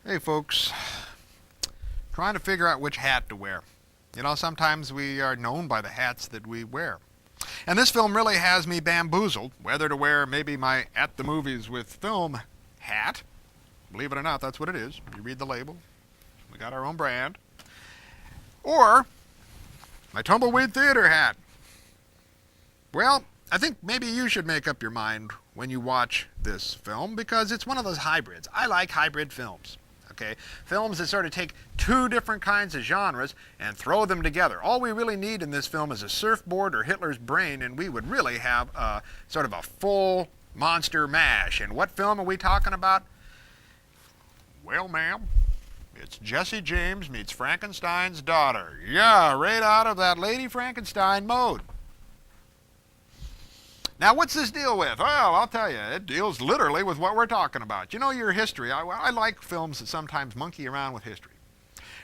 Hey folks, trying to figure out which hat to wear. Sometimes we are known by the hats that we wear. And this film really has me bamboozled whether to wear maybe my at the movies with film hat. Believe it or not, that's what it is. You read the label. We got our own brand. Or my tumbleweed theater hat. Well, I think maybe you should make up your mind when you watch this film because it's one of those hybrids. I like hybrid films. Okay, films that sort of take two different kinds of genres and throw them together. All we really need in this film is a surfboard or Hitler's brain, and we would really have a sort of a full monster mash. And what film are we talking about? Well, ma'am, it's Jesse James meets Frankenstein's daughter. Yeah, right out of that Lady Frankenstein mode. Now, what's this deal with? Well, I'll tell you, it deals literally with what we're talking about. You know, your history. I like films that sometimes monkey around with history.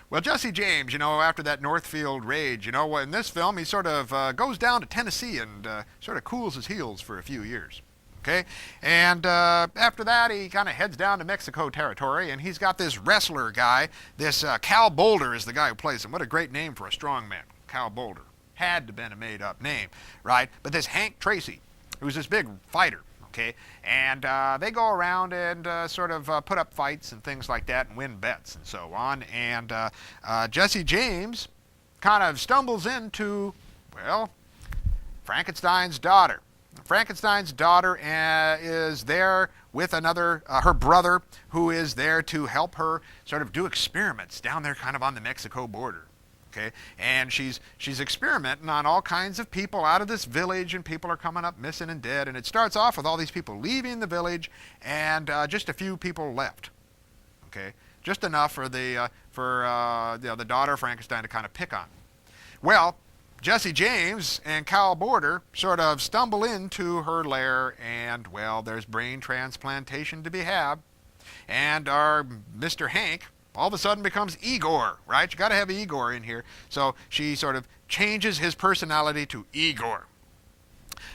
Well, Jesse James, after that Northfield raid, in this film, he sort of goes down to Tennessee and sort of cools his heels for a few years. Okay? And after that, he kind of heads down to Mexico territory, and he's got this wrestler guy. This Cal Boulder is the guy who plays him. What a great name for a strong man, Cal Boulder. Had to have been a made-up name, right? But this Hank Tracy, who's this big fighter, okay? And they go around and sort of put up fights and things like that and win bets and so on. And Jesse James kind of stumbles into, well, Frankenstein's daughter. Frankenstein's daughter is there with another, her brother, who is there to help her sort of do experiments down there kind of on the Mexico border. Okay, and she's experimenting on all kinds of people out of this village, and people are coming up missing and dead. And it starts off with all these people leaving the village, and just a few people left. Okay, just enough for the daughter of Frankenstein to kind of pick on. Well, Jesse James and Cal Boulder sort of stumble into her lair, and well, there's brain transplantation to be had, and our Mr. Hank all of a sudden becomes Igor, right? You got to have Igor in here. So she sort of changes his personality to Igor.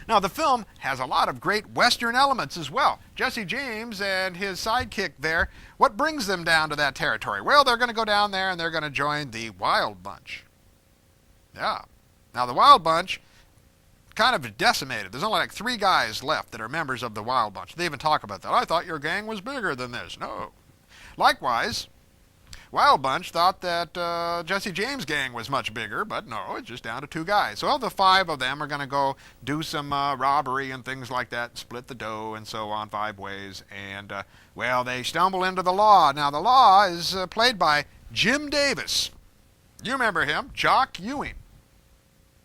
Now, the film has a lot of great Western elements as well. Jesse James and his sidekick there, what brings them down to that territory? Well, they're going to go down there and they're going to join the Wild Bunch. Yeah. Now, the Wild Bunch kind of decimated. There's only like 3 guys left that are members of the Wild Bunch. They even talk about that. I thought your gang was bigger than this. No. Likewise, Wild Bunch thought that Jesse James' gang was much bigger, but no, it's just down to 2 guys. So the 5 of them are going to go do some robbery and things like that, split the dough and so on 5 ways. And, well, they stumble into the Law. Now, the Law is played by Jim Davis. You remember him, Jock Ewing.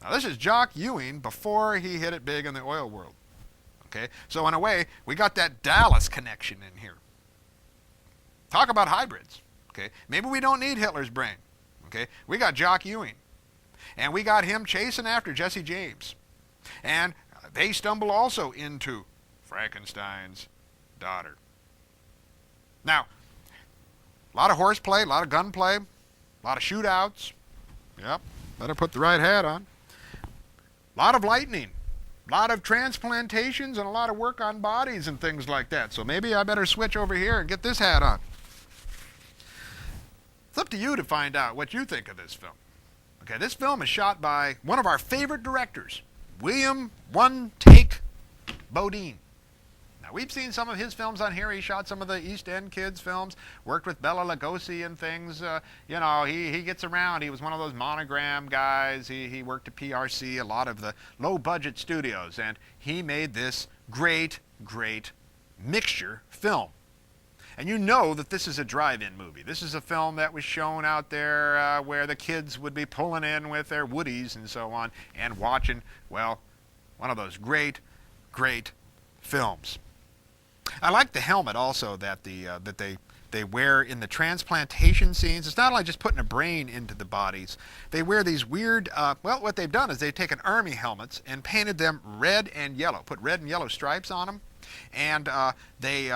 Now, this is Jock Ewing before he hit it big in the oil world. Okay, so in a way, we got that Dallas connection in here. Talk about hybrids. Okay, maybe we don't need Hitler's brain. Okay, we got Jock Ewing, and we got him chasing after Jesse James, and they stumble also into Frankenstein's daughter. Now, a lot of horseplay, a lot of gunplay, a lot of shootouts. Yep, better put the right hat on. A lot of lightning, a lot of transplantations, and a lot of work on bodies and things like that. So maybe I better switch over here and get this hat on. It's up to you to find out what you think of this film. Okay, this film is shot by one of our favorite directors, William One Take Bodine. Now, we've seen some of his films on here. He shot some of the East End Kids films, worked with Bela Lugosi and things. He gets around. He was one of those Monogram guys. He worked at PRC, a lot of the low-budget studios, and he made this great, great mixture film. And you know that this is a drive-in movie. This is a film that was shown out there where the kids would be pulling in with their Woodies and so on and watching, well, one of those great, great films. I like the helmet also that they wear in the transplantation scenes. It's not only just putting a brain into the bodies. They wear these weird, what they've done is they've taken army helmets and painted them red and yellow, put red and yellow stripes on them, and they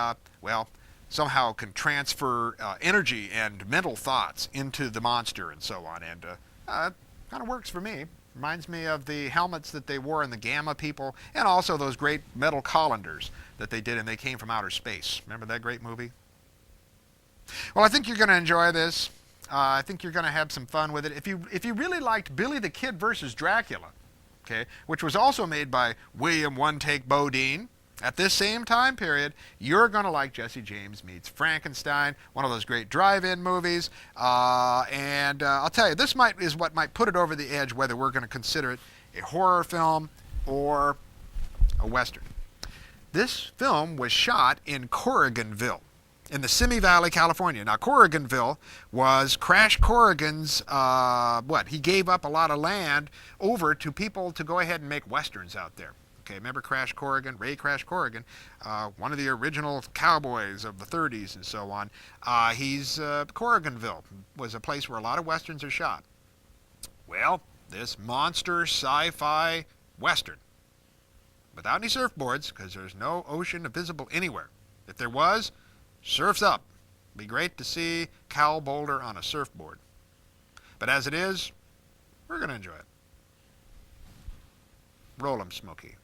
somehow can transfer energy and mental thoughts into the monster and so on. And it kind of works for me. Reminds me of the helmets that they wore in the Gamma people, and also those great metal colanders that they did, and they came from outer space. Remember that great movie? Well, I think you're going to enjoy this. I think you're going to have some fun with it. If you really liked Billy the Kid versus Dracula, okay, which was also made by William One Take Bodine, at this same time period, you're going to like Jesse James Meets Frankenstein, one of those great drive-in movies. And I'll tell you, this is what might put it over the edge whether we're going to consider it a horror film or a Western. This film was shot in Corriganville, in the Simi Valley, California. Now, Corriganville was Crash Corrigan's, he gave up a lot of land over to people to go ahead and make Westerns out there. Okay, remember Crash Corrigan, Ray Crash Corrigan, one of the original cowboys of the 30s and so on. Corriganville was a place where a lot of Westerns are shot. Well, this monster sci-fi Western, without any surfboards, because there's no ocean visible anywhere. If there was, surf's up. Be great to see Cal Boulder on a surfboard. But as it is, we're going to enjoy it. Roll 'em, Smokey.